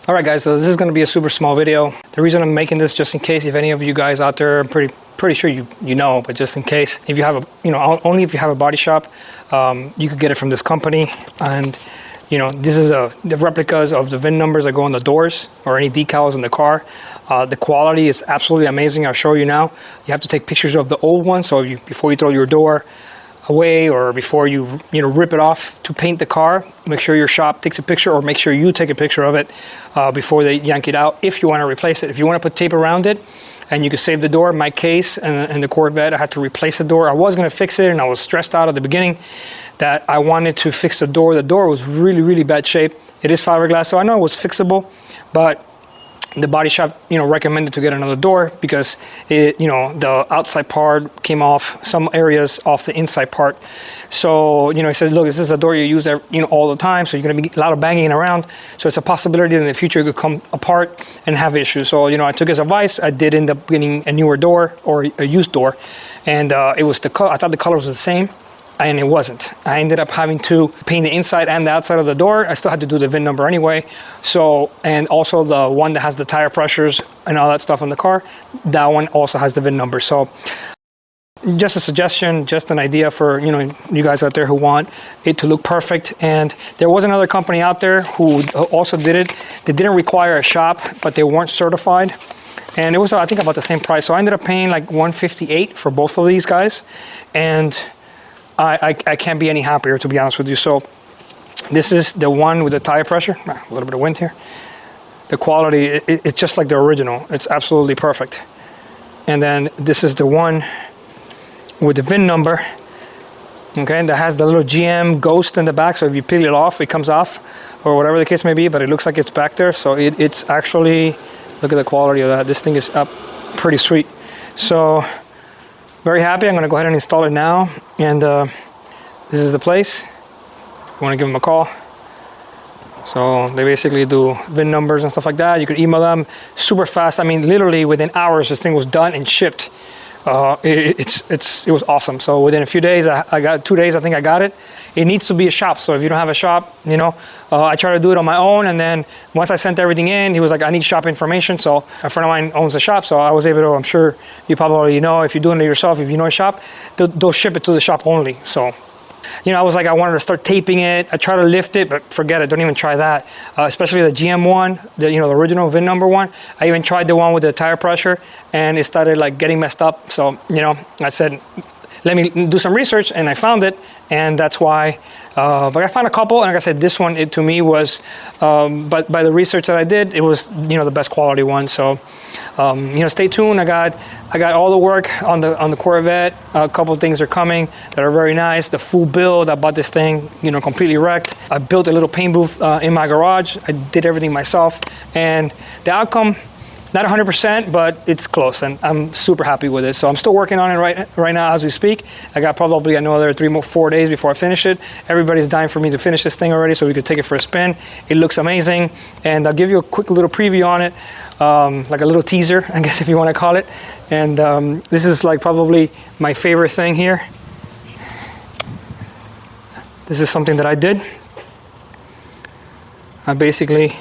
All right, guys, so this is going to be a super small video. The reason I'm making this, just in case if any of you guys out there, I'm pretty sure you know, but just in case, if you have only if you have a body shop, you could get it from this company. And this is the replicas of the VIN numbers that go on the doors or any decals in the car. The quality is absolutely amazing. I'll show you now. You have to take pictures of the old one, so before you throw your door away or before you rip it off to paint the car, make sure your shop takes a picture, or make sure you take a picture of it before they yank it out if you want to replace it. If you want to put tape around it and you can save the door, my case and the Corvette, I had to replace the door. I was going to fix it and I was stressed out at the beginning that I wanted to fix the door. The door was really bad shape. It is fiberglass, so I know it was fixable, but the body shop recommended to get another door because the outside part came off, some areas off the inside part. So he said, look, this is a door you use all the time, so you're going to be a lot of banging around, so it's a possibility that in the future it could come apart and have issues. So I took his advice. I did end up getting a newer door, or a used door, and it was the color. I thought the color was the same, and it wasn't. I ended up having to paint the inside and the outside of the door. I still had to do the VIN number anyway. So, and also the one that has the tire pressures and all that stuff in the car, that one also has the VIN number. So just a suggestion, just an idea for you guys out there who want it to look perfect. And there was another company out there who also did it. They didn't require a shop, but they weren't certified. And it was, I think, about the same price. So I ended up paying like $158 for both of these guys. And I can't be any happier, to be honest with you. So this is the one with the tire pressure. A little bit of wind here. The quality, it's just like the original. It's absolutely perfect. And then this is the one with the VIN number. Okay, that has the little GM ghost in the back. So if you peel it off, it comes off, or whatever the case may be. But it looks like it's back there. So it's actually, look at the quality of that. This thing is up pretty sweet. So very happy. I'm going to go ahead and install it now. And this is the place. You want to give them a call. So they basically do VIN numbers and stuff like that. You can email them super fast. I mean, literally within hours, this thing was done and shipped. It was awesome. So within a few days, I got 2 days, I think I got it. It needs to be a shop. So if you don't have a shop, I try to do it on my own. And then once I sent everything in, he was like, I need shop information. So a friend of mine owns a shop. So I was able to, I'm sure you probably if you're doing it yourself, if you know a shop, they'll ship it to the shop only. So, I was like, I wanted to start taping it. I try to lift it, but forget it. Don't even try that. Especially the GM one, the original VIN number one. I even tried the one with the tire pressure, and it started like getting messed up. So, I said, let me do some research, and I found it, and that's why. But I found a couple, and like I said, this one to me was, but by the research that I did, it was the best quality one. So, stay tuned. I got all the work on the Corvette. A couple of things are coming that are very nice. The full build. I bought this thing, completely wrecked. I built a little paint booth in my garage. I did everything myself, and the outcome, not 100%, but it's close, and I'm super happy with it. So I'm still working on it right now as we speak. I got probably another 4 days before I finish it. Everybody's dying for me to finish this thing already so we could take it for a spin. It looks amazing, and I'll give you a quick little preview on it, like a little teaser, I guess, if you want to call it. And this is like probably my favorite thing here. This is something that I did. I basically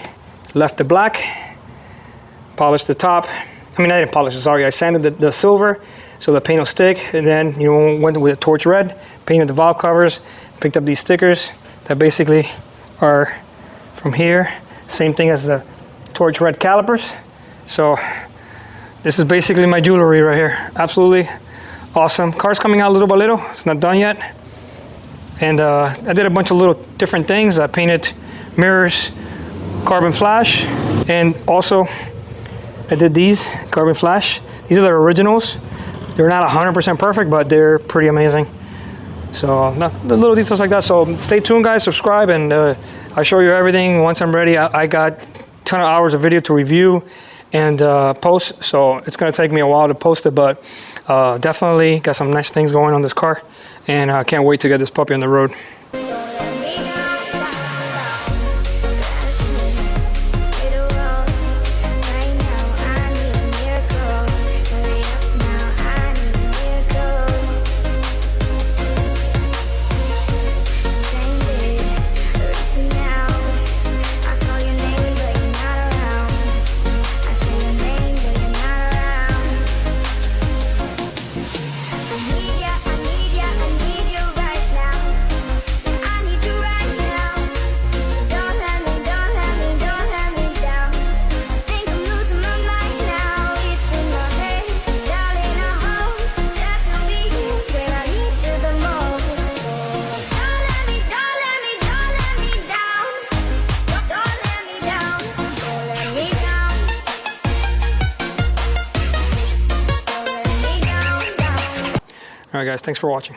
left the black, polished the top. I mean, I didn't polish it, sorry. I sanded the silver so the paint will stick, and then went with a torch red, painted the valve covers, picked up these stickers that basically are from here. Same thing as the torch red calipers. So this is basically my jewelry right here. Absolutely awesome. Car's coming out little by little. It's not done yet. And I did a bunch of little different things. I painted mirrors, carbon flash, and also I did these carbon flash. These are the originals. They're not 100% perfect, but they're pretty amazing. So the little details like that. So stay tuned, guys. Subscribe, and I'll show you everything once I'm ready. I got a ton of hours of video to review and post, so it's gonna take me a while to post it, but definitely got some nice things going on this car, and I can't wait to get this puppy on the road. Reaching out, I call your name, but you're not around. All right, guys, thanks for watching.